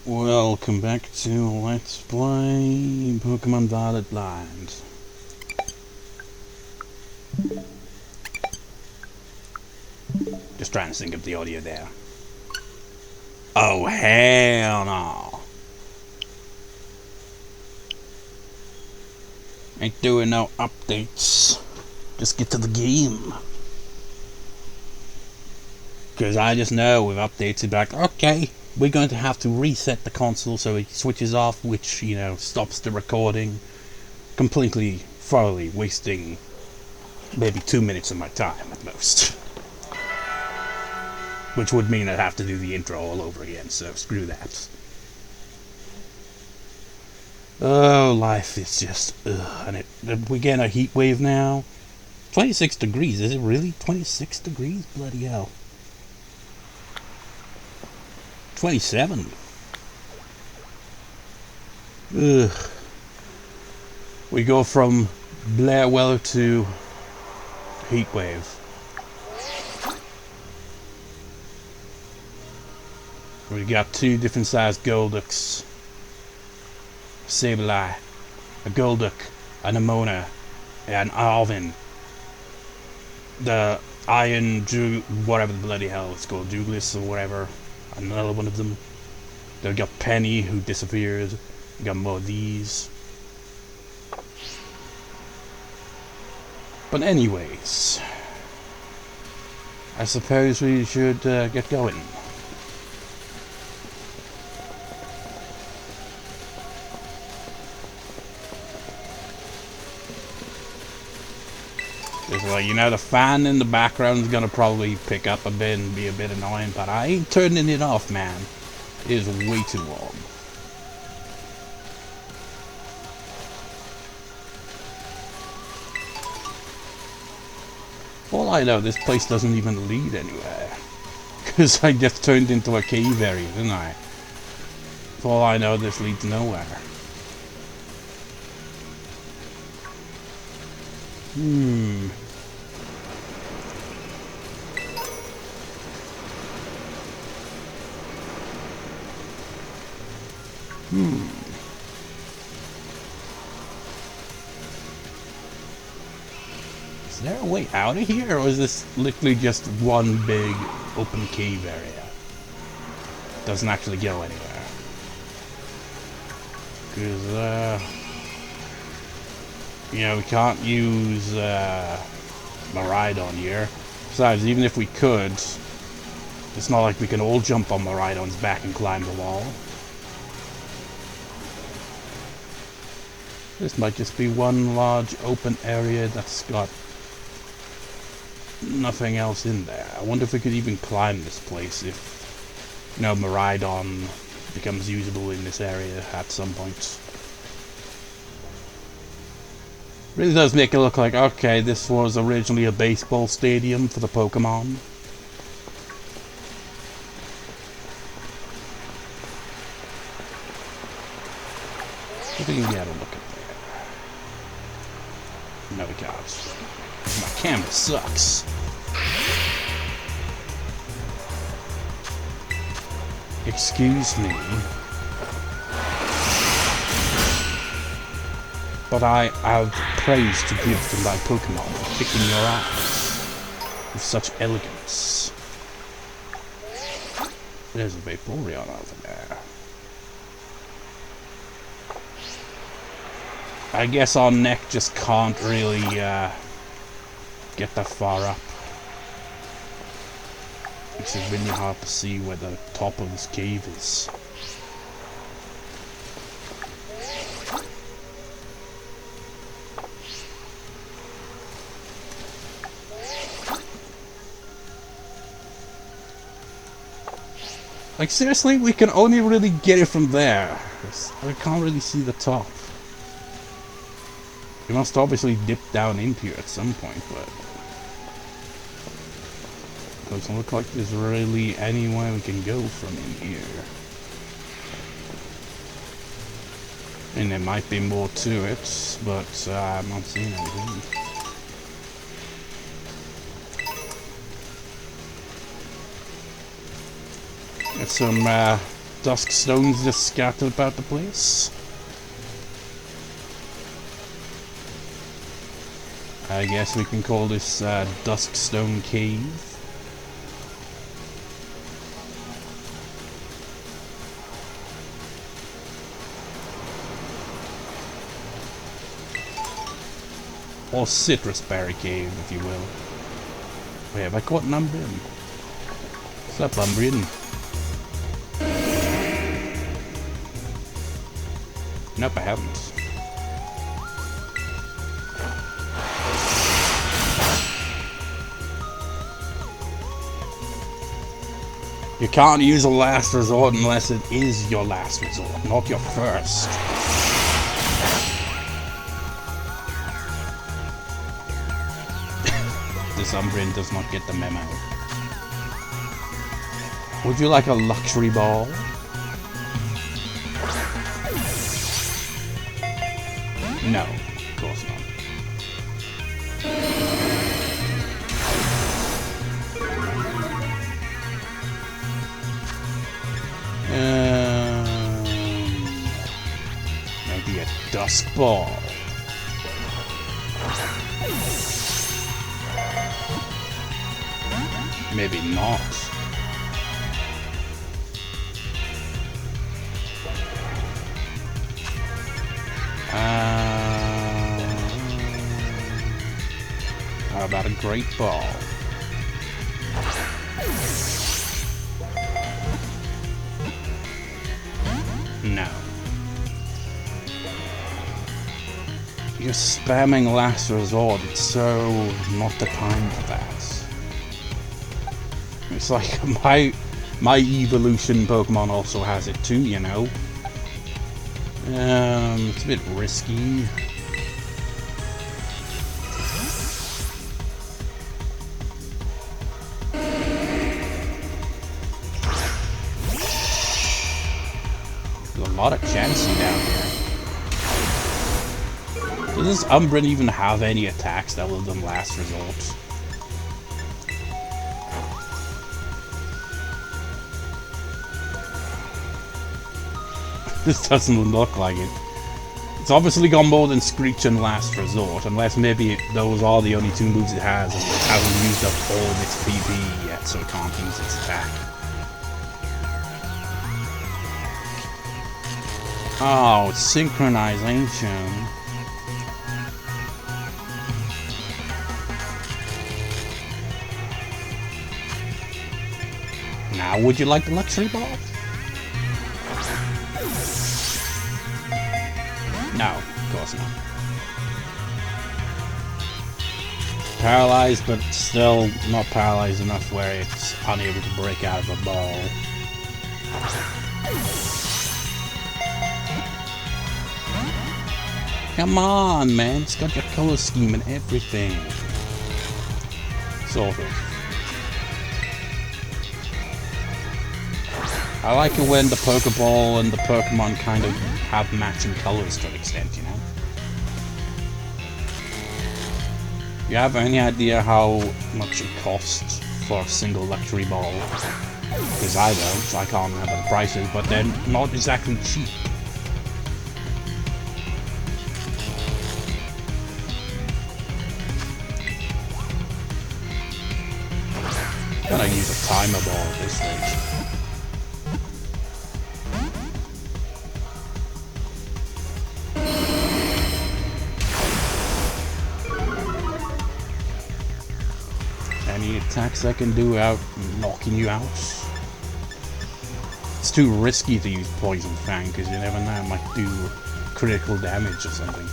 Welcome back to Let's Play Pokemon Violet Blind. Just trying to sync up the audio there. Oh, hell no. Ain't doing no updates. Just get to the game. Because I just know with updates, it's like, okay, we're going to have to reset the console so it switches off, which, you know, stops the recording. Completely, thoroughly wasting maybe 2 minutes of my time at most. Which would mean I'd have to do the intro all over again, so screw that. Oh, life is just, ugh. And we're getting a heat wave now. 26 degrees, is it really 26 degrees? Bloody hell. 27. Ugh. We go from Blair weather to heat wave. We got two different sized Golducks. Sableye, a Golduck, an Amona, and Arven. The Iron whatever the bloody hell it's called, Douglas or whatever. Another one of them. Then we got Penny who disappeared. We got more of these. But anyways, I suppose we should get going. It's like, you know, the fan in the background is gonna probably pick up a bit and be a bit annoying, but I ain't turning it off, man. It is way too warm. All I know, this place doesn't even lead anywhere. Because I just turned into a cave area, didn't I? For all I know, this leads nowhere. Is there a way out of here, or is this literally just one big open cave area? Doesn't actually go anywhere. Because, you know, we can't use Miraidon here. Besides, even if we could, it's not like we can all jump on Miraidon's back and climb the wall. This might just be one large open area that's got nothing else in there. I wonder if we could even climb this place if, you know, Miraidon becomes usable in this area at some point. Really does make it look like, okay, this was originally a baseball stadium for the Pokemon. I think we can get a look at there. No, we can't. My camera sucks. Excuse me. But I have praise to give to my Pokemon for kicking your ass with such elegance. There's a Vaporeon over there. I guess our neck just can't really get that far up. It's really hard to see where the top of this cave is. Like, seriously, we can only really get it from there. I can't really see the top. We must obviously dip down into here at some point, but it doesn't look like there's really anywhere we can go from in here. And there might be more to it, but I'm not seeing anything. Got some dusk stones just scattered about the place. I guess we can call this Dusk Stone Cave. Or Citrus Berry Cave, if you will. Wait, have I caught an Umbreon? What's up, Umbreon? Nope, I haven't. You can't use a last resort unless it is your last resort, not your first. This Umbreon does not get the memo. Would you like a luxury ball? No, of course not. Maybe a dusk ball. Maybe not. How about a great ball? No. You're spamming last resort. It's so not the time for that. It's like my evolution Pokemon also has it too, you know. It's a bit risky. There's a lot of Chansey down here. Does this Umbreon even have any attacks that will than last resort? This doesn't look like it. It's obviously got more than Screech and Last Resort, unless maybe those are the only two moves it has and it hasn't used up all of its PP yet, so it can't use its attack. Oh, it's synchronization. Now, would you like the luxury ball? No, of course not. Paralyzed, but still not paralyzed enough where it's unable to break out of a ball. Come on, man. It's got your color scheme and everything. Sort of. I like it when the Pokeball and the Pokemon kind of have matching colors to an extent, you know? You have any idea how much it costs for a single luxury ball? Because I don't, so I can't remember the prices, but they're not exactly cheap. I'm gonna use a timer ball at this stage. Any attacks I can do without knocking you out? It's too risky to use Poison Fang because you never know, it might do critical damage or something.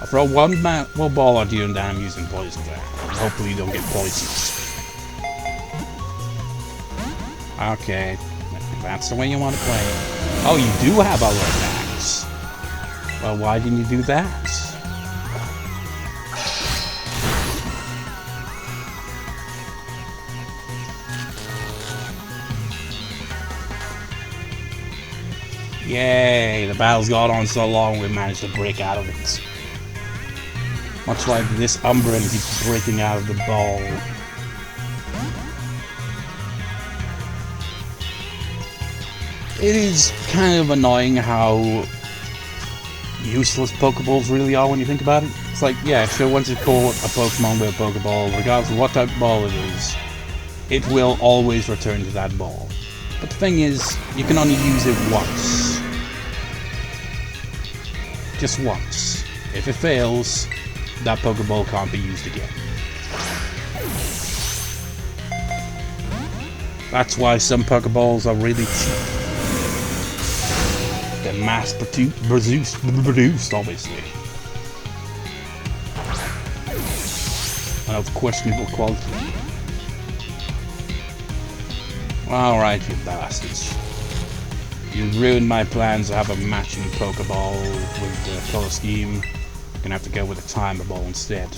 I'll throw one ball at you and then I'm using Poison Fang. Hopefully you don't get poisoned. Okay, if that's the way you want to play. Oh, you do have other attacks. Well, why didn't you do that? Yay, the battle's gone on so long we managed to break out of it. Much like this Umbreon keeps breaking out of the ball. It is kind of annoying how useless Pokeballs really are when you think about it. It's like, yeah, sure, once you caught a Pokemon with a Pokeball, regardless of what type of ball it is, it will always return to that ball. But the thing is, you can only use it once. Just once. If it fails, that Pokeball can't be used again. That's why some Pokeballs are really cheap. They're mass-produced, obviously. And of questionable quality. Alright, you bastards. You ruined my plans to have a matching Pokeball with the color scheme. You're gonna have to go with a timer ball instead.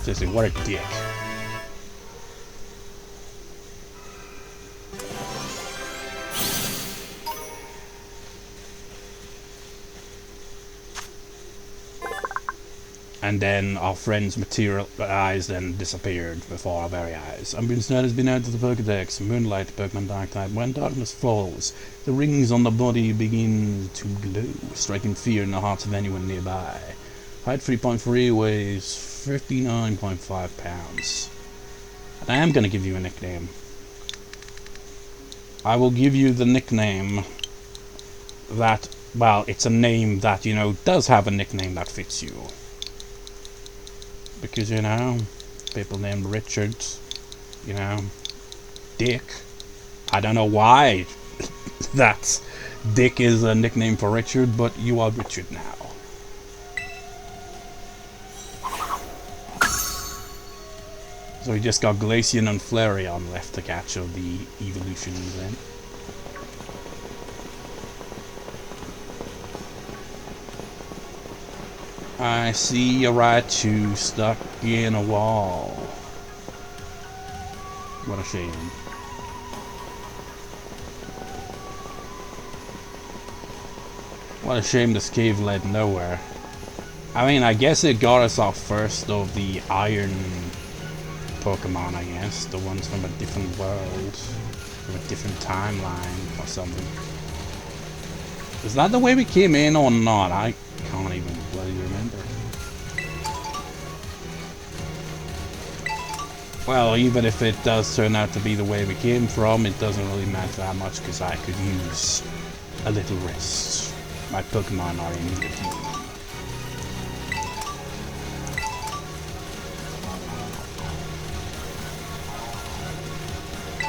Seriously, what a dick. And then our friends materialized and disappeared before our very eyes. Umbreon's note has been added to the Pokedex. Moonlight, Pokemon Dark type. When darkness falls, the rings on the body begin to glow, striking fear in the hearts of anyone nearby. Height 3.3, weighs 59.5 pounds. And I am going to give you a nickname. I will give you the nickname that, well, it's a name that, you know, does have a nickname that fits you. Because, you know, people named Richard, you know, Dick. I don't know why that Dick is a nickname for Richard, but you are Richard now. So we just got Glaceon and Flareon left to catch of the evolutions then. I see a Raichu stuck in a wall. What a shame. What a shame this cave led nowhere. I mean, I guess it got us our first of the iron Pokemon, I guess. The ones from a different world. From a different timeline or something. Is that the way we came in or not? I can't even bloody remember. Well, even if it does turn out to be the way we came from, it doesn't really matter that much because I could use a little rest. My Pokemon are in need of healing.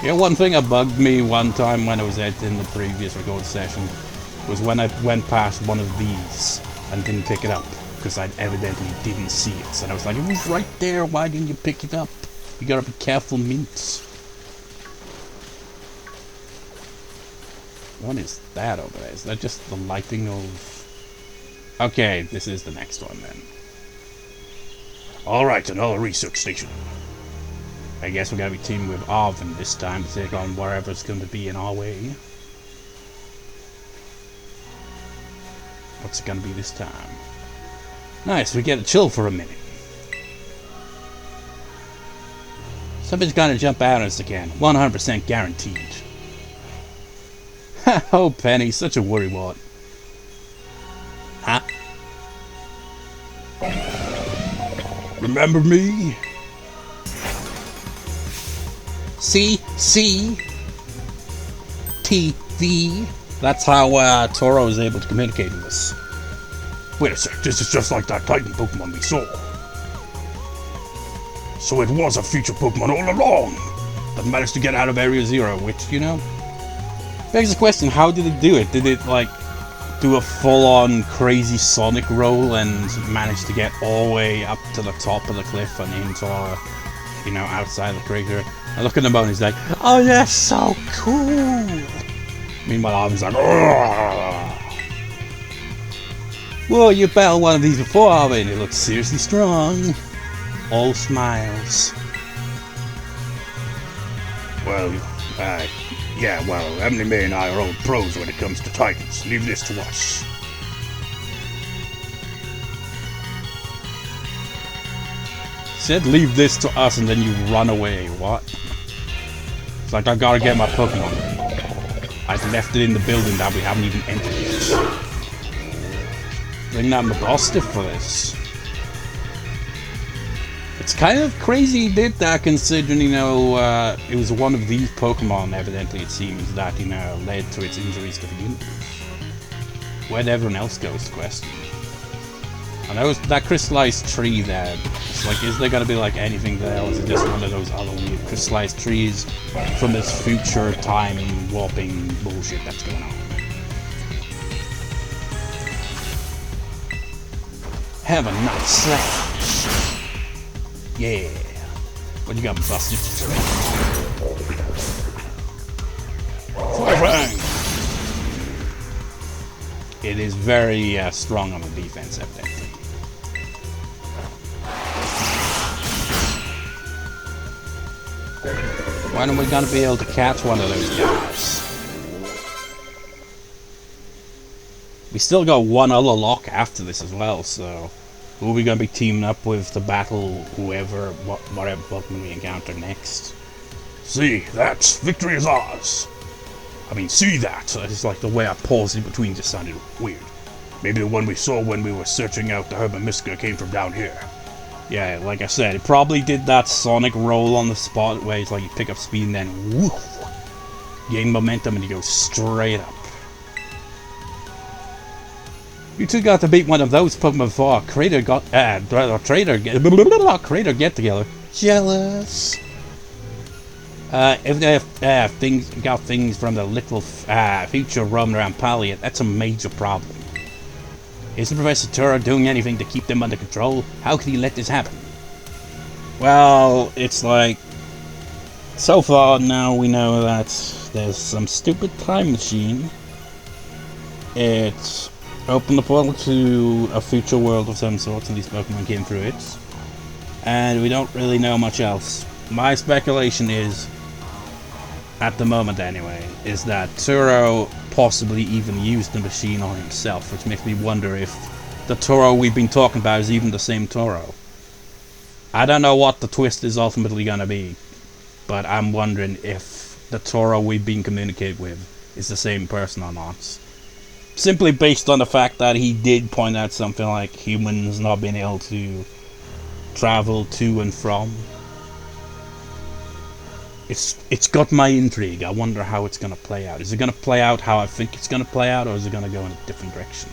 Yeah, one thing that bugged me one time when I was in the previous record session was when I went past one of these and didn't pick it up because I evidently didn't see it. And I was like, it was right there, why didn't you pick it up? You gotta be careful, Mints. What is that over there? Is that just the lighting of... Okay, this is the next one then. Alright, another research station. I guess we're gonna be teaming with Arven this time to take on wherever's going to be in our way. What's it gonna be this time? Nice, we get to chill for a minute. Something's gonna jump out at us again. 100% guaranteed. Oh, Penny, such a worrywart. Huh? Remember me? TV. That's how Toro is able to communicate with us. Wait a sec, this is just like that Titan Pokemon we saw. So it was a future Pokemon all along that managed to get out of Area Zero, which, you know, begs the question, how did it do it? Did it, like, do a full-on crazy Sonic roll and manage to get all the way up to the top of the cliff and into, you know, outside the crater? I look at him and he's like, oh, that's so cool! Meanwhile, Arven's like, ugh. Whoa, you battled one of these before, Arven. It looks seriously strong. All smiles. Well, yeah, well, Emily May and I are old pros when it comes to Titans. Leave this to us. said leave this to us and then you run away. What? It's like I gotta get my Pokemon. I've left it in the building that we haven't even entered yet. Bring out my Buster for this. It's kind of crazy he did that, considering, you know, it was one of these Pokemon, evidently it seems, that, you know, led to its injuries to begin with. Where'd everyone else go is the question. I know that crystallized tree there, it's like, is there gonna be like anything there, or is it just one of those other weird crystallized trees from this future time warping bullshit that's going on? Have a nice slash. Yeah. What you got, Buster? Fire. It is very strong on the defense, evidently. When are we gonna be able to catch one of those guys? We still got one other lock after this as well, so who are we gonna be teaming up with to battle whoever, whatever Pokemon we encounter next? See, that's victory is ours. I mean, see that. It's like the way I paused in between just sounded weird. Maybe the one we saw when we were searching out the Hermamiska came from down here. Yeah, like I said, it probably did that sonic roll on the spot where it's like you pick up speed and then woof, gain momentum and you go straight up. You two got to beat one of those Pokemon before Crater get together. Jealous. If they have things from the little future roaming around Palia, that's a major problem. Isn't Professor Turo doing anything to keep them under control? How could he let this happen? Well, it's like, so far now we know that there's some stupid time machine. It's opened the portal to a future world of some sort, and these Pokemon came through it. And we don't really know much else. My speculation is, at the moment anyway, is that Turo possibly even used the machine on himself, which makes me wonder if the Turo we've been talking about is even the same Turo. I don't know what the twist is ultimately gonna be, but I'm wondering if the Turo we've been communicated with is the same person or not. Simply based on the fact that he did point out something like humans not being able to travel to and from. It's got my intrigue. I wonder how it's gonna play out. Is it gonna play out how I think it's gonna play out, or is it gonna go in a different direction?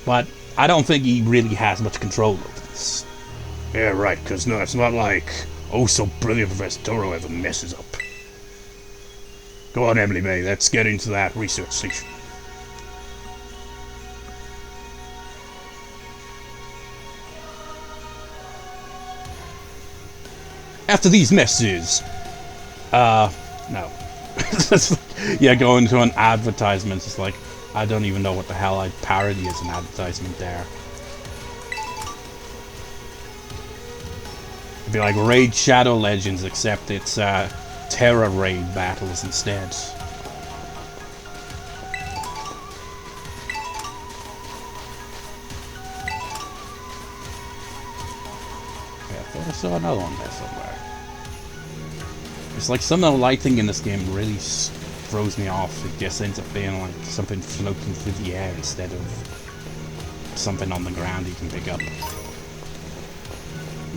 But I don't think he really has much control over this. Yeah, right, because no, it's not like, oh, so brilliant Professor Turo ever messes up. Go on, Emily May, let's get into that research station. After these messages, no. Yeah, go into an advertisement, it's like, I don't even know what the hell I'd parody as an advertisement there. It'd be like Raid Shadow Legends, except it's, Terra Raid battles instead. Yeah, I thought I saw another one there somewhere. It's like some of the lighting in this game really throws me off. It just ends up being like something floating through the air instead of something on the ground you can pick up.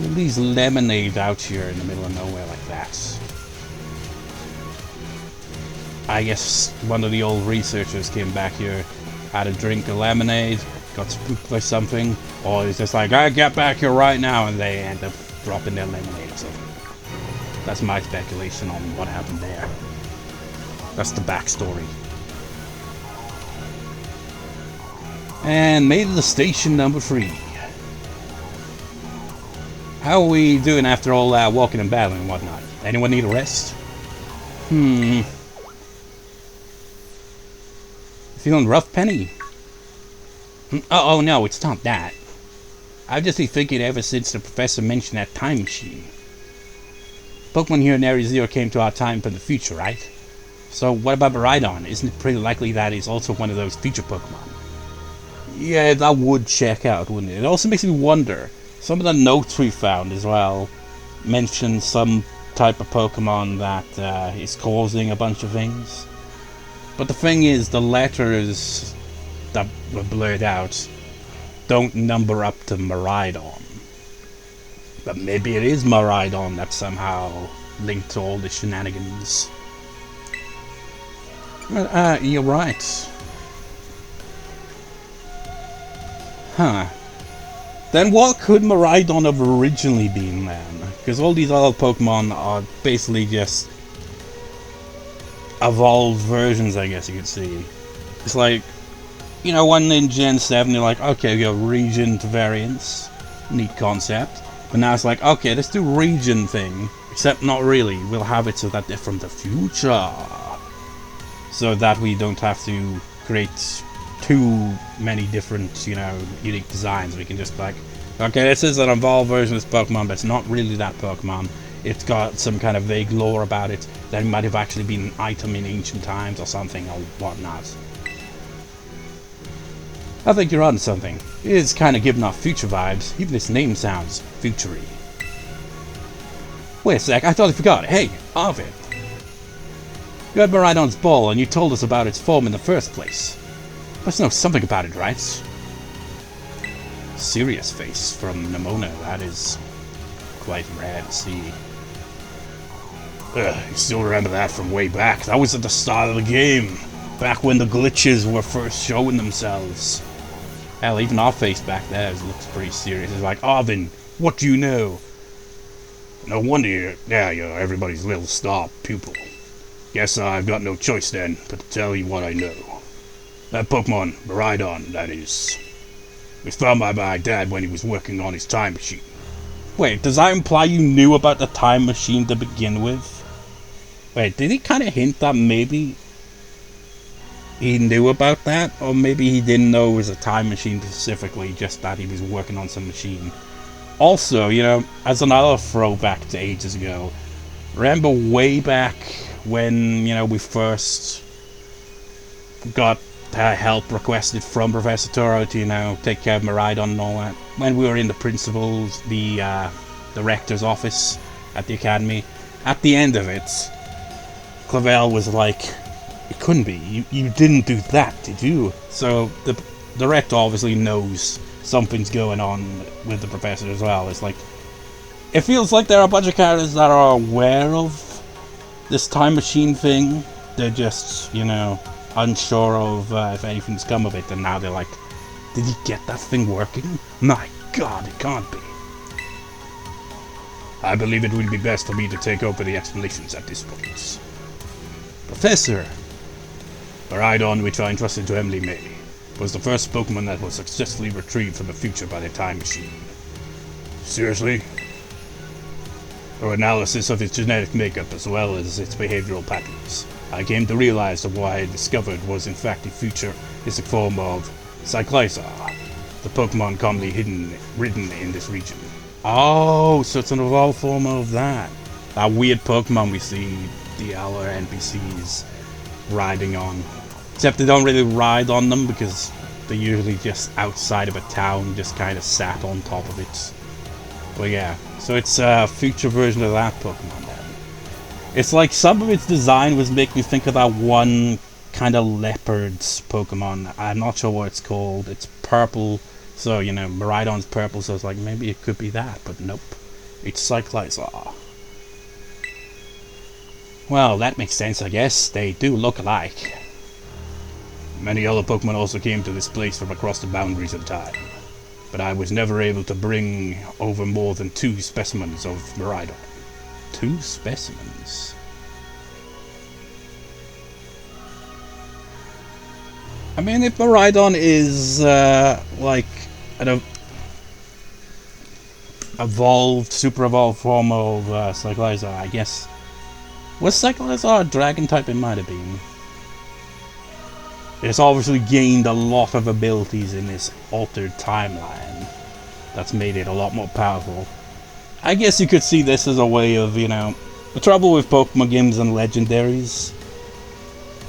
All these lemonades out here in the middle of nowhere like that. I guess one of the old researchers came back here, had a drink of lemonade, got spooked by something, or he's just like, I get back here right now, and they end up dropping their lemonade or something. That's my speculation on what happened there. That's the backstory. And made it to station number 3. How are we doing after all that walking and battling and whatnot? Anyone need a rest? Feeling rough, Penny? Oh no, it's not that. I've just been thinking ever since the professor mentioned that time machine. Pokemon here in Area Zero came to our time from the future, right? So what about Miraidon? Isn't it pretty likely that he's also one of those future Pokemon? Yeah, that would check out, wouldn't it? It also makes me wonder, Some of the notes we found as well mention some type of Pokemon that is causing a bunch of things. But the thing is, the letters that were blurred out don't number up to Miraidon. But maybe it is Miraidon that's somehow linked to all the shenanigans. Well, you're right. Huh. Then what could Miraidon have originally been then? Because all these other Pokemon are basically just evolved versions, I guess you could see. It's like, you know, one in Gen 7, you're like, okay, we got region variants. Neat concept. But now it's like, okay, let's do region thing. Except not really. We'll have it so that they're from the future. So that we don't have to create too many different, you know, unique designs. We can just like, okay, this is an evolved version of this Pokemon, but it's not really that Pokemon. It's got some kind of vague lore about it that it might have actually been an item in ancient times or something or whatnot. I think you're on something. It is kind of giving off future vibes. Even its name sounds futury. Wait a sec, I totally forgot. Hey, Arven. You had Miraidon's ball and you told us about its form in the first place. Must know something about it, right? Serious face from Nemona. That is quite rare to see. You still remember that from way back? That was at the start of the game. Back when the glitches were first showing themselves. Hell, even our face back there looks pretty serious. It's like, Arven, what do you know? No wonder you're everybody's little star pupil. Guess I've got no choice then, but to tell you what I know. That Pokemon, Miraidon, that is, was found by my dad when he was working on his time machine. Wait, does that imply you knew about the time machine to begin with? Wait, did he kind of hint that maybe he knew about that? Or maybe he didn't know it was a time machine specifically, just that he was working on some machine. Also, you know, as another throwback to ages ago, remember way back when, you know, we first got help requested from Professor Toro to, you know, take care of Miraidon and all that. When we were in the principal's, the rector's office at the academy, at the end of it, Clavel was like, it couldn't be. You didn't do that, did you? So the rector obviously knows something's going on with the professor as well. It's like, it feels like there are a bunch of characters that are aware of this time machine thing. They're just, you know, unsure of if anything's come of it, and now they're like, did he get that thing working? My god, it can't be. I believe it would be best for me to take over the explanations at this point. Professor! Miraidon, which I entrusted to Emily May, was the first Pokemon that was successfully retrieved from the future by the time machine. Seriously? Through analysis of its genetic makeup as well as its behavioral patterns, I came to realize that what I had discovered was in fact the futuristic form of Cyclizar, the Pokemon commonly ridden in this region. Oh, so it's an evolved form of that. That weird Pokemon we see the other NPCs riding on. Except they don't really ride on them because they're usually just outside of a town, just kind of sat on top of it. But yeah, so it's a future version of that Pokemon then. It's like some of its design was making me think of that one kind of leopard's Pokemon. I'm not sure what it's called. It's purple, so you know, Miraidon's purple, so it's like maybe it could be that, but nope. It's Cyclizar. Well, that makes sense, I guess. They do look alike. Many other Pokemon also came to this place from across the boundaries of time, but I was never able to bring over more than 2 specimens of Miraidon. 2 specimens? I mean, if Miraidon is, like, an super evolved form of Cyclizar, I guess. Was Cyclizar a dragon type? It might have been. It's obviously gained a lot of abilities in this altered timeline. That's made it a lot more powerful. I guess you could see this as a way of, you know, the trouble with Pokemon games and legendaries.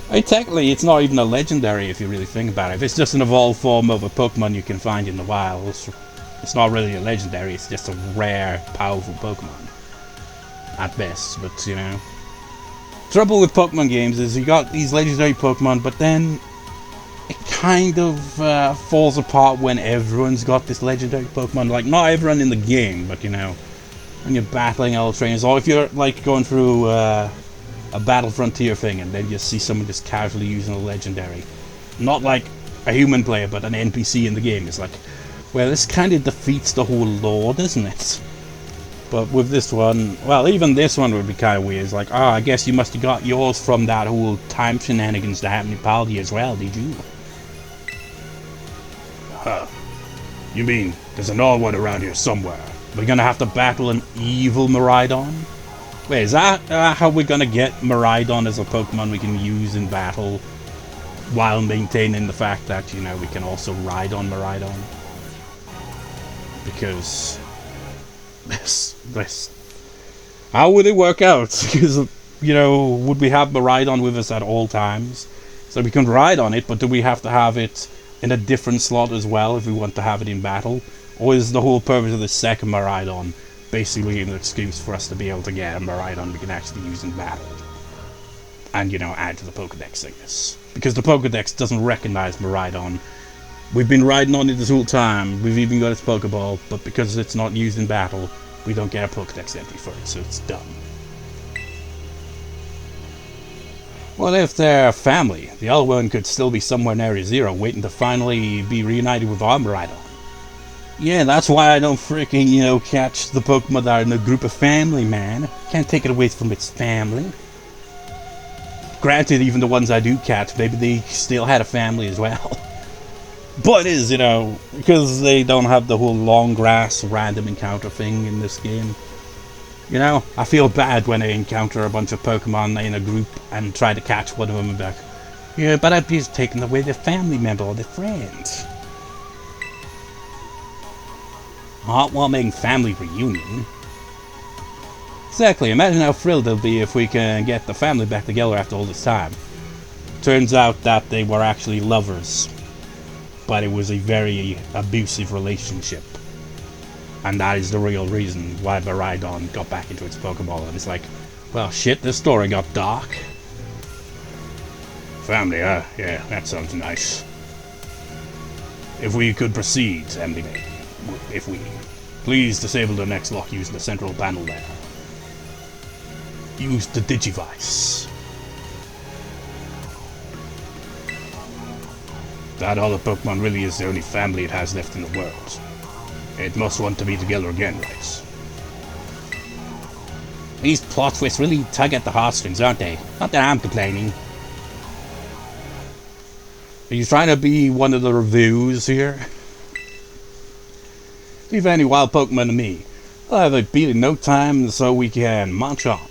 I mean, technically, it's not even a legendary if you really think about it. If it's just an evolved form of a Pokemon you can find in the wilds, It's not really a legendary, it's just a rare, powerful Pokemon. At best, but you know. Trouble with Pokemon games is you got these legendary Pokemon, but then it kind of falls apart when everyone's got this legendary Pokemon. Like, not everyone in the game, but you know, when you're battling all the trainers, or if you're like going through a Battle Frontier thing and then you see someone just casually using a legendary. Not like a human player, but an NPC in the game. It's like, well, this kind of defeats the whole lore, doesn't it? But with this one, well, even this one would be kind of weird. It's like, I guess you must have got yours from that whole time shenanigans that happened in Paldia as well, did you? Huh. You mean, there's an odd one around here somewhere. We're gonna have to battle an evil Miraidon? Wait, is that how we're gonna get Miraidon as a Pokemon we can use in battle, while maintaining the fact that, you know, we can also ride on Miraidon? Because this how would it work out? Because, you know, would we have Miraidon with us at all times so we can ride on it, but do we have to have it in a different slot as well if we want to have it in battle? Or is the whole purpose of the second Miraidon basically an excuse for us to be able to get a Miraidon we can actually use in battle and, you know, add to the Pokedex, I guess? Because the Pokedex doesn't recognize Miraidon. We've been riding on it this whole time. We've even got its Pokeball, but because it's not used in battle, we don't get a Pokedex entry for it, so it's dumb. What if their family, the other one, could still be somewhere in Area Zero, waiting to finally be reunited with our Miraidon? Yeah, that's why I don't freaking, you know, catch the Pokemon that are in a group of family, man. Can't take it away from its family. Granted, even the ones I do catch, maybe they still had a family as well. But it is, you know, because they don't have the whole long grass random encounter thing in this game. You know, I feel bad when I encounter a bunch of Pokemon in a group and try to catch one of them and be like, yeah, but I'd be taking away their family member or their friends. Heartwarming family reunion. Exactly, imagine how thrilled they'll be if we can get the family back together after all this time. Turns out that they were actually lovers, but it was a very abusive relationship. And that is the real reason why Miraidon got back into its Pokeball. And it's like, well, shit, this story got dark. Family, huh? Yeah, that sounds nice. If we could proceed, Emily, if we... Please disable the next lock using the central panel there. Use the Digivice. That other Pokemon really is the only family it has left in the world. It must want to be together again, right? These plot twists really tug at the heartstrings, aren't they? Not that I'm complaining. Are you trying to be one of the reviews here? Leave any wild Pokemon to me. I'll have it beat in no time so we can march on.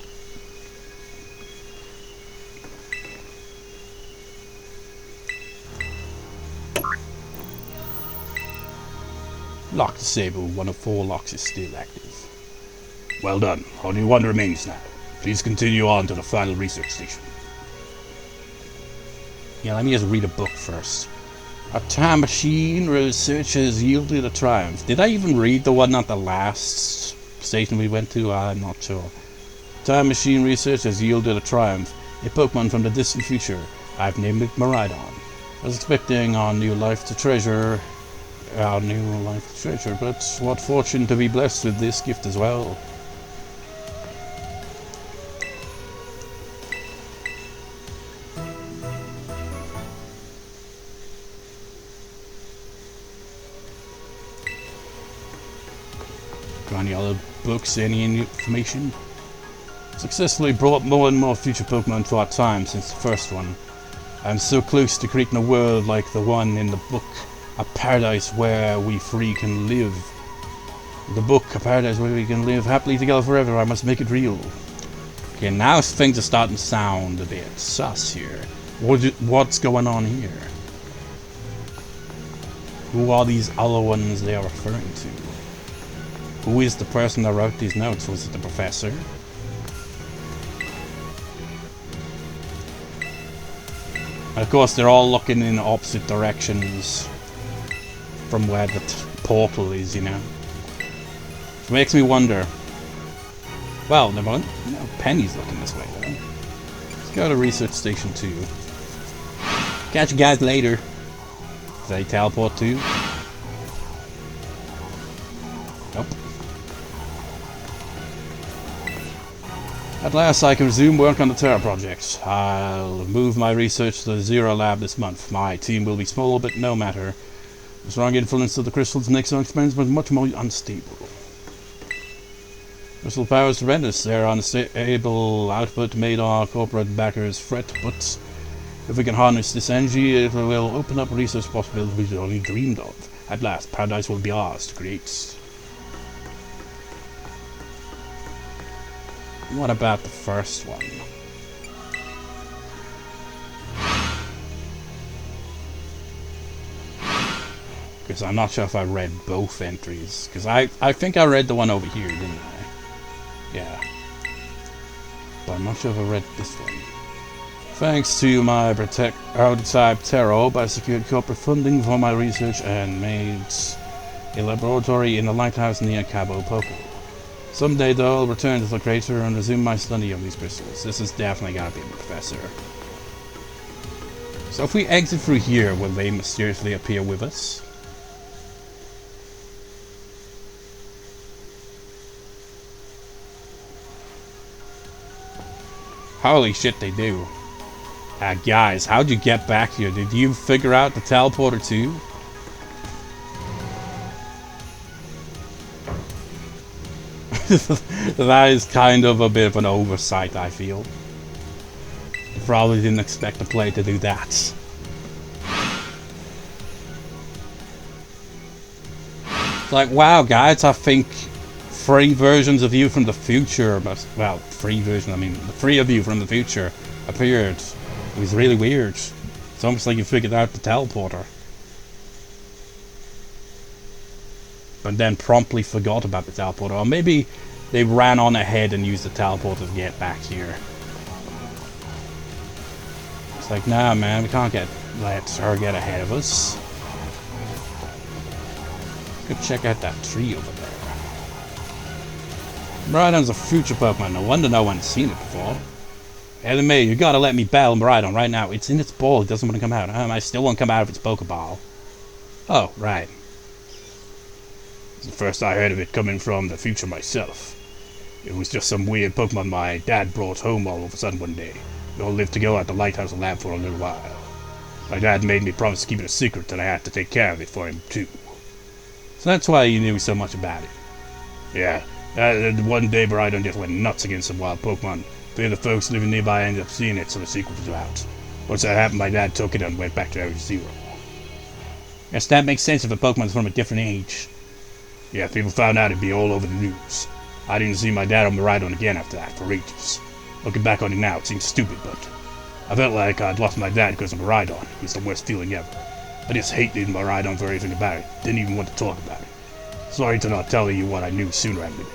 Lock disabled. One of 4 locks is still active. Well done. Only 1 remains now. Please continue on to the final research station. Yeah, let me just read a book first. A time machine research has yielded a triumph. Did I even read the one at the last station we went to? I'm not sure. Time machine research has yielded a triumph. A Pokemon from the distant future. I've named it Miraidon. I was expecting our new life to treasure, but what fortune to be blessed with this gift as well. Got any other books, any information? Successfully brought more and more future Pokemon to our time since the first one. I'm so close to creating a world like the one in the book, a paradise where we free can live. The book, a paradise where we can live happily together forever. I must make it real. Okay, now things are starting to sound a bit sus here. What's going on here? Who are these other ones they are referring to? Who is the person that wrote these notes? Was it the professor? And of course, they're all looking in opposite directions from where the portal is, you know. It makes me wonder. Well, never mind. No, Penny's looking this way, though. Let's go to Research Station 2. Catch you guys later. Did they teleport too? Nope. At last I can resume work on the Terra project. I'll move my research to the Zero Lab this month. My team will be small, but no matter. The strong influence of the crystals makes our experiments much more unstable. Crystal power is tremendous. Their unstable output made our corporate backers fret, but if we can harness this energy, it will open up research possibilities we only dreamed of. At last, paradise will be ours to create. What about the first one? Because I'm not sure if I read both entries. Because I think I read the one over here, didn't I? Yeah. But I'm not sure if I read this one. Thanks to my prototype Terra, I secured corporate funding for my research and made a laboratory in the lighthouse near Cabo Poco. Someday, though, I'll return to the crater and resume my study of these crystals. This has definitely got to be a professor. So if we exit through here, will they mysteriously appear with us? Holy shit, they do. Guys, how'd you get back here? Did you figure out the teleporter too? That is kind of a bit of an oversight, I feel. Probably didn't expect the player to do that. It's like, wow, guys, I think 3 versions of you from the future well, 3 versions, I mean, the 3 of you from the future appeared. It was really weird. It's almost like you figured out the teleporter. But then promptly forgot about the teleporter. Or maybe they ran on ahead and used the teleporter to get back here. It's like, nah, man, we can't let her get ahead of us. Go check out that tree over there. Miraidon's a future Pokemon. No wonder no one's seen it before. Enemy, you gotta let me battle Miraidon right now. It's in its ball. It doesn't want to come out. I still won't come out of its pokeball. Oh, right. It's the first I heard of it coming from the future myself. It was just some weird Pokemon my dad brought home all of a sudden one day. We all lived together at the Lighthouse Lab for a little while. My dad made me promise to keep it a secret that I had to take care of it for him too. So that's why you knew so much about it. Yeah, one day Miraidon just went nuts against some wild Pokemon. The other folks living nearby ended up seeing it, so the secret was out. Once that happened, my dad took it and went back to Area 0. Yes, that makes sense if a Pokemon's from a different age. Yeah, people found out it'd be all over the news. I didn't see my dad on Miraidon again after that for ages. Looking back on it now, it seems stupid, but I felt like I'd lost my dad because of Miraidon. It was the worst feeling ever. I just hated Miraidon for everything about it. Didn't even want to talk about it. Sorry to not tell you what I knew sooner in the day.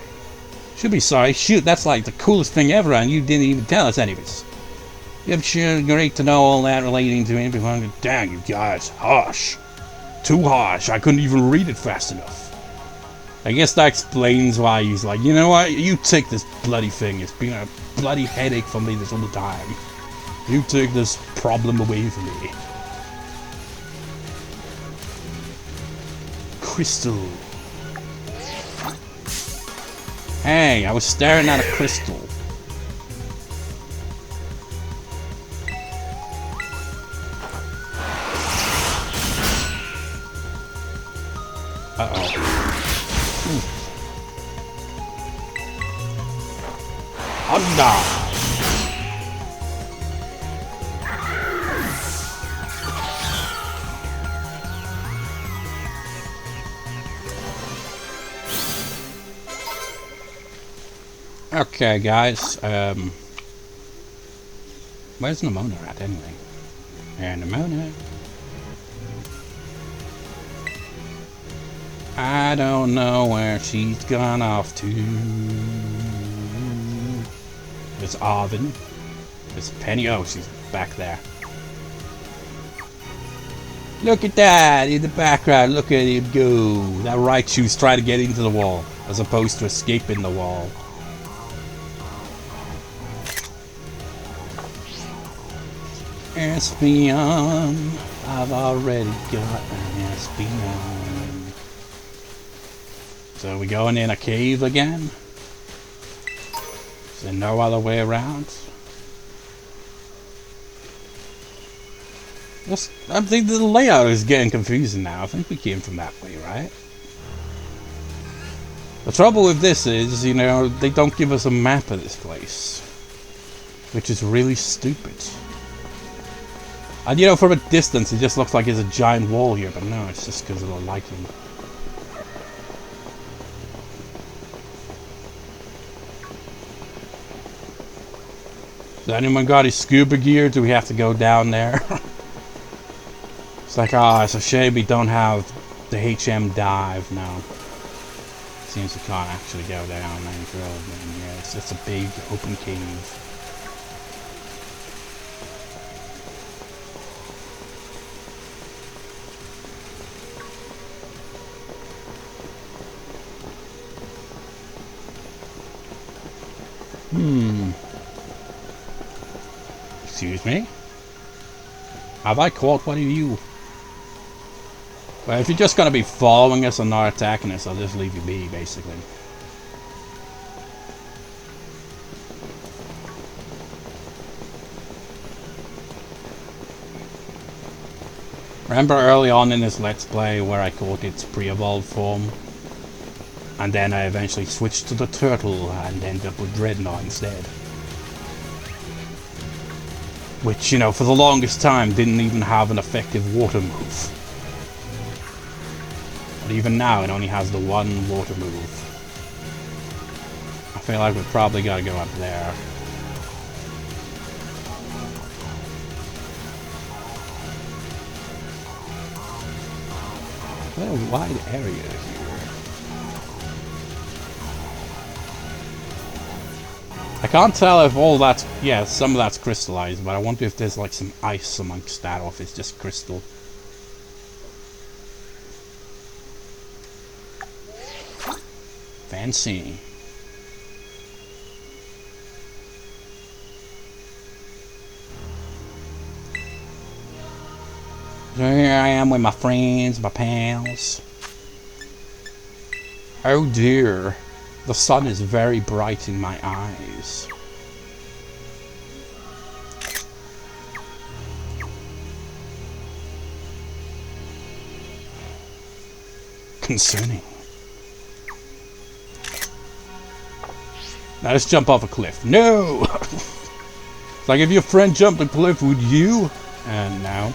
Should be sorry. Shoot, that's like the coolest thing ever, and you didn't even tell us any of it. Yep, sure, great to know all that relating to him. Dang, you guys, harsh. Too harsh. I couldn't even read it fast enough. I guess that explains why he's like, you know what? You take this bloody thing. It's been a bloody headache for me this whole time. You take this problem away from me. Crystal. Hey, I was staring at a crystal. Uh-oh. Honda! Okay, guys, where's Nimona at, anyway? And Nimona. I don't know where she's gone off to. There's Arven. There's Penny. Oh, she's back there. Look at that in the background. Look at him go. That Raichu's trying to get into the wall as opposed to escaping the wall. Espeon. I've already got an Espeon. So we're going in a cave again? Is there no other way around? I think the layout is getting confusing now. I think we came from that way, right? The trouble with this is, you know, they don't give us a map of this place. Which is really stupid. And you know, from a distance it just looks like there's a giant wall here, but no, it's just because of the lighting. Has anyone got his scuba gear? Do we have to go down there? It's like, oh, it's a shame we don't have the HM dive now. Seems we can't actually go down any further. Yeah, it's just a big open cave. Excuse me? Have I caught one of you? Well, if you're just gonna be following us and not attacking us, I'll just leave you be, basically. Remember early on in this Let's Play where I caught its pre-evolved form? And then I eventually switched to the turtle and ended up with Dreadnought instead. Which, you know, for the longest time didn't even have an effective water move. But even now it only has the one water move. I feel like we've probably got to go up there. What a wide area here. I can't tell if all that's... yeah, some of that's crystallized, but I wonder if there's like some ice amongst that, or if it's just crystal. Fancy. So here I am with my friends, my pals. Oh dear. The sun is very bright in my eyes. Concerning. Now let's jump off a cliff. No! It's like if your friend jumped a cliff, would you? And now.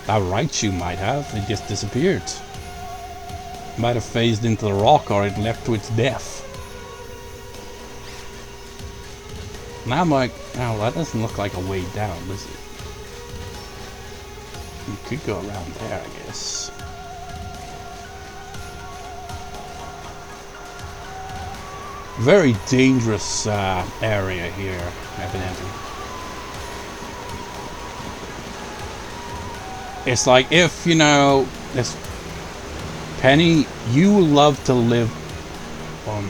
That Raichu might have. It just disappeared. Might have phased into the rock, or it left to its death. Now I'm like, oh, that doesn't look like a way down, does it? You could go around there, I guess. Very dangerous area here, evidently. It's like if, you know, this Penny, you love to live on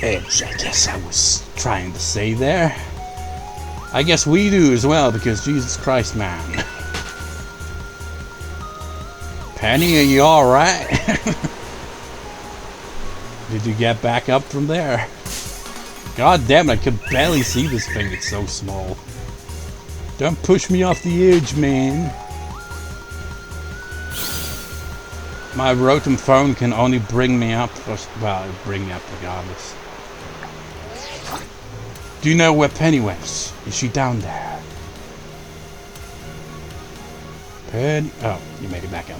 edge, I guess I was trying to say there. I guess we do as well, because Jesus Christ, man. Penny, are you alright? Did you get back up from there? God damn it, I could barely see this thing, it's so small. Don't push me off the edge, man. My Rotom phone can only bring me up, well, it'll bring me up regardless. Do you know where Penny went? Is she down there? Penny? Oh, you made it back up.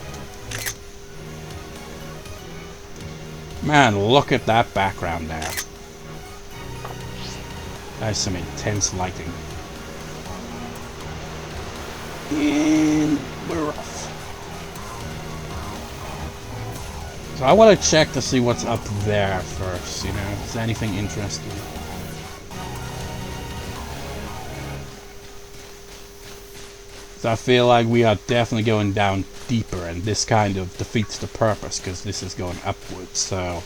Man, look at that background there. That's some intense lighting. And we're off. So I want to check to see what's up there first, you know, if there's anything interesting. So I feel like we are definitely going down deeper, and this kind of defeats the purpose because this is going upwards. So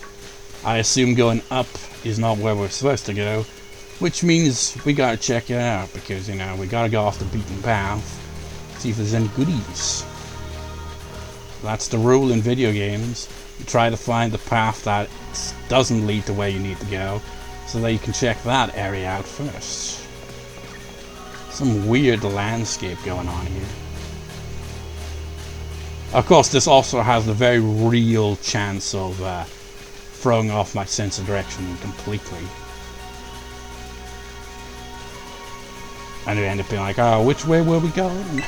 I assume going up is not where we're supposed to go, which means we gotta check it out because, you know, we gotta go off the beaten path, see if there's any goodies. That's the rule in video games. You try to find the path that doesn't lead to where you need to go, so that you can check that area out first. Some weird landscape going on here. Of course, this also has the very real chance of throwing off my sense of direction completely. And it end up being like, oh, which way were we going?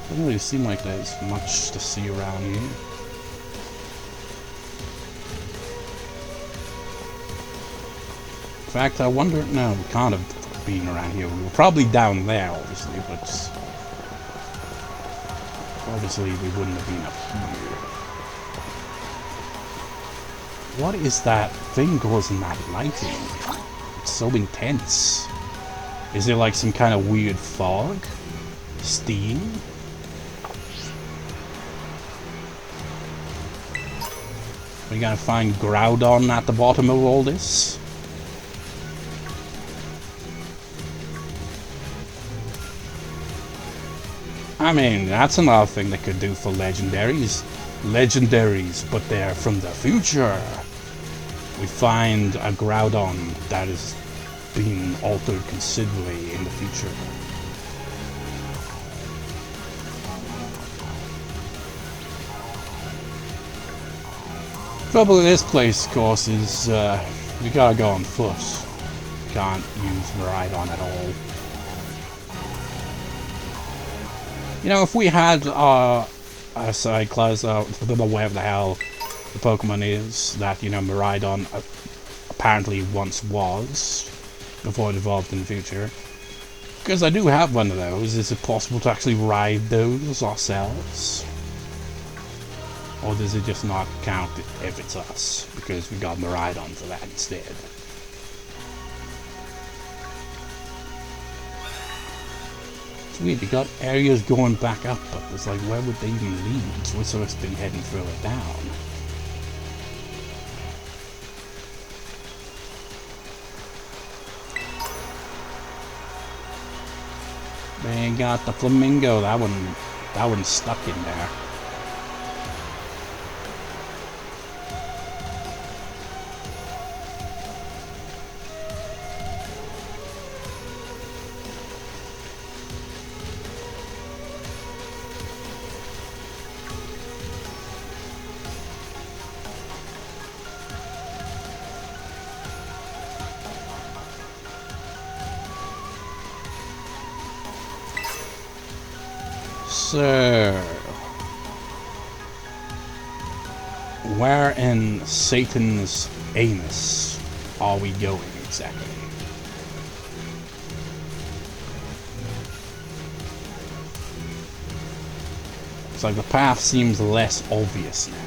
Doesn't really seem like there's much to see around here. In fact, I wonder, no, we can't have been around here. We were probably down there, obviously, but obviously we wouldn't have been up here. What is that thing causing that lighting? It's so intense. Is it like some kind of weird fog? Steam? Are we gonna find Groudon at the bottom of all this? I mean, that's another thing they could do for legendaries. Legendaries, but they're from the future. We find a Groudon that is being altered considerably in the future. Trouble with this place, of course, is we gotta go on foot. Can't use Miraidon at all. You know, if we had a Cyclizar, whatever the hell the Pokemon is that, you know, Miraidon apparently once was, before it evolved in the future. Because I do have one of those, is it possible to actually ride those ourselves? Or does it just not count if it's us? Because we got Miraidon for that instead. It's weird, you got areas going back up, but it's like, where would they even lead? So we're supposed to be heading further down. They got the flamingo, that one's stuck in there. So, where in Satan's anus are we going exactly? It's like the path seems less obvious now.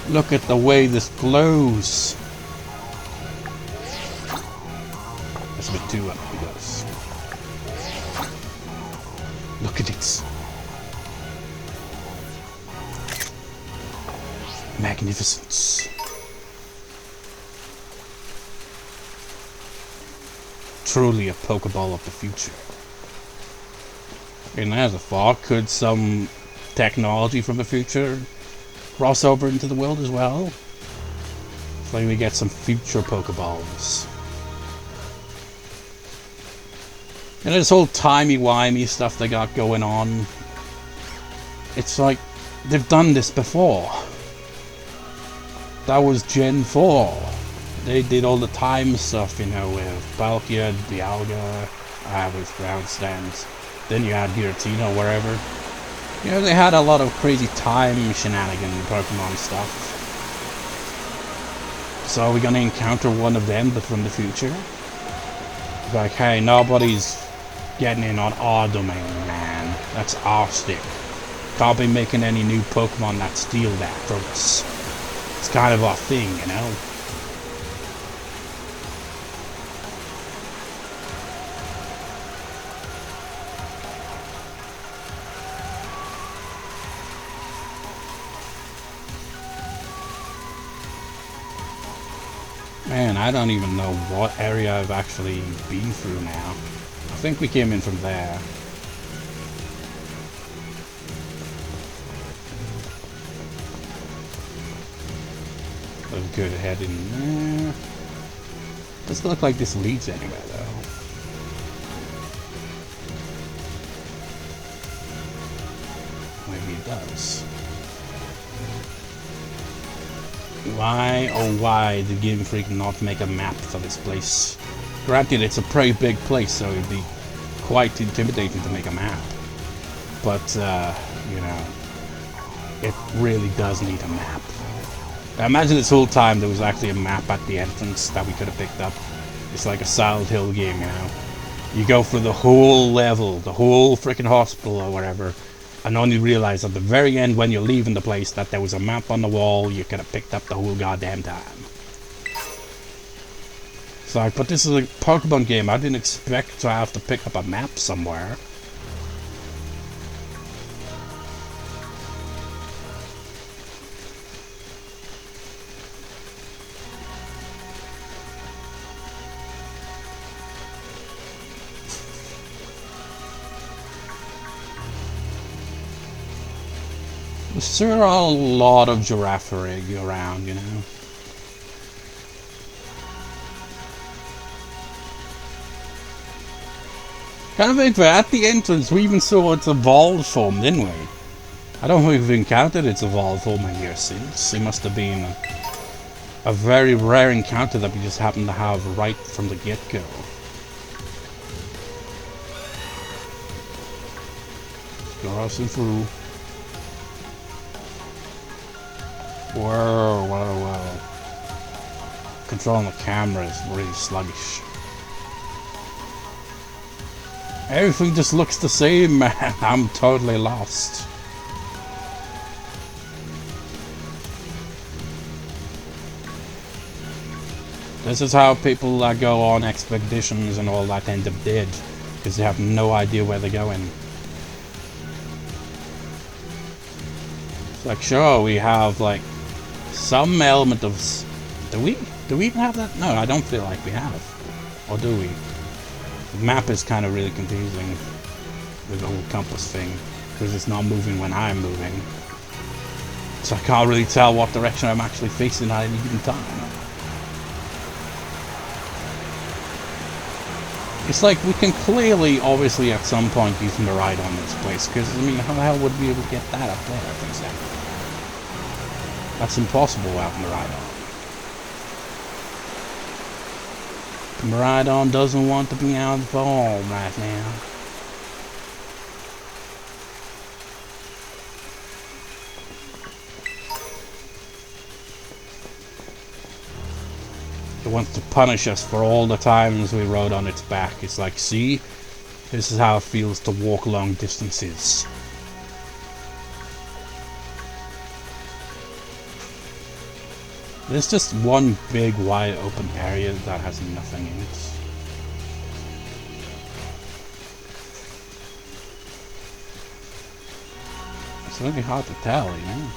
Look at the way this glows. That's a bit too up, because look at its magnificence. Truly a pokeball of the future. And as a thought, could some technology from the future cross over into the world as well? So we get some future Pokeballs. And this whole timey-wimey stuff they got going on, it's like they've done this before. That was Gen 4. They did all the time stuff, you know, with Palkia, Dialga, with ground stands. Then you had Giratina wherever. You know, they had a lot of crazy time shenanigan Pokemon stuff. So are we gonna encounter one of them, but from the future? Like, hey, nobody's getting in on our domain, man. That's our stick. Can't be making any new Pokemon that steal that from us. It's kind of our thing, you know? Man, I don't even know what area I've actually been through now. I think we came in from there. Let's go ahead in there. Doesn't look like this leads anywhere though. Maybe it does. Why, oh why did Game Freak not make a map for this place? Granted, it's a pretty big place, so it'd be quite intimidating to make a map. But, you know, it really does need a map. I imagine this whole time there was actually a map at the entrance that we could have picked up. It's like a Silent Hill game, you know. You go through the whole level, the whole freaking hospital or whatever, and only realize at the very end when you're leaving the place that there was a map on the wall you could have picked up the whole goddamn time. It's like, but this is a Pokemon game, I didn't expect to have to pick up a map somewhere. There are a lot of Girafarig around, you know. Kind of think that at the entrance we even saw its evolved form, didn't we? I don't think we've encountered its evolved form in here since. It must have been a very rare encounter that we just happened to have right from the get-go. Crossing through. Whoa, whoa, whoa. Controlling the camera is really sluggish. Everything just looks the same, man. I'm totally lost. This is how people that go on expeditions and all that end up dead. Because they have no idea where they're going. It's like, sure, we have like some element of... Do we even have that? No, I don't feel like we have. Or do we? The map is kind of really confusing with the whole compass thing. Because it's not moving when I'm moving. So I can't really tell what direction I'm actually facing at any given time. It's like we can clearly, obviously, at some point use Miraidon in this place. Because, I mean, how the hell would we be able to get that up there, for example? That's impossible without Miraidon. Miraidon doesn't want to be outvolved right now. It wants to punish us for all the times we rode on its back. It's like, see? This is how it feels to walk long distances. There's just one big wide open area that has nothing in it. It's really hard to tell, you know?